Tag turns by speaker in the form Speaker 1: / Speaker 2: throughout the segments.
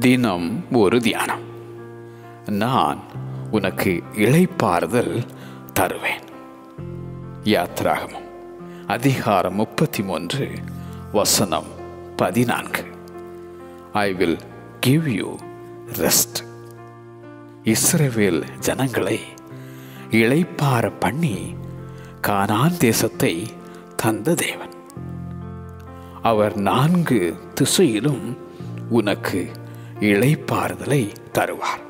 Speaker 1: தினம் ஒரு தியானம். நான் உனக்கு இளைப்பாறுதல் தருவேன். யாத்ராகமம் அதிகாரம் 33 வசனம் 14. I will give you rest. இஸ்ரவேல் ஜனங்களை இளைப்பாற பண்ணி கானான் தேசத்தை தந்த தேவன். அவர் 4 திசையிலும் உனக்கு இளைப்பாறுதலை தருவார்.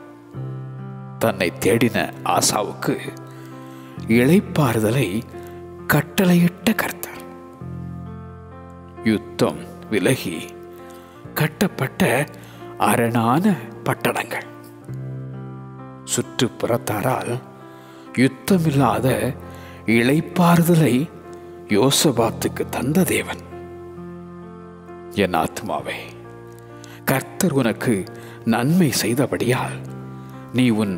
Speaker 1: தன்னை தேடின ஆசாவுக்கு இளைப்பாறுதலை கட்டளையிட்ட கர்த்தர். யுத்தம் விலகி கட்டப்பட்ட அரணான பட்டணங்கள், சுற்றுப்புறத்தாரால் யுத்தமில்லாத இளைப்பாறுதலை யோசபாத்துக்கு தந்த தேவன். என் ஆத்மாவே, கர்த்தர் உனக்கு நன்மை செய்தபடியால் நீ உன்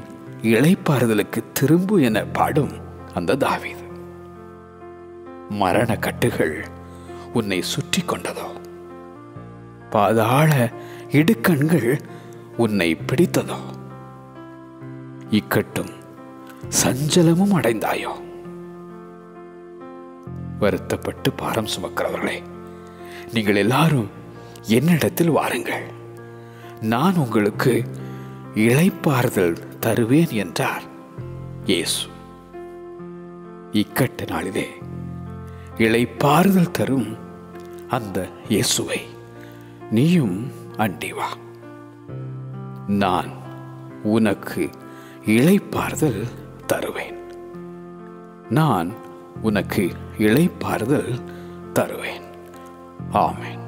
Speaker 1: இளைப்பாறுதலுக்கு திரும்பு என பாடும் அந்த தாவீது. மரண கட்டுகள் உன்னை சுற்றி கொண்டதோ? பாதாள இடுக்கண்கள் உன்னை பிடித்ததோ? இக்கட்டும் சஞ்சலமும் அடைந்தாயோ? வருத்தப்பட்டு பாரம் சுமக்கிறவர்களே, நீங்கள் எல்லாரும் என்னிடத்தில் வாருங்கள், நான் உங்களுக்கு இளைப்பாறுதல் தருவேன் என்றார் இயேசு. இக்கட்ட நாளிலே இளைப்பாறுதல் தரும் அந்த இயேசுவை நீயும் அண்டி வா. நான் உனக்கு இளைப்பாறுதல் தருவேன். நான் உனக்கு இளைப்பாறுதல் தருவேன். ஆமென்.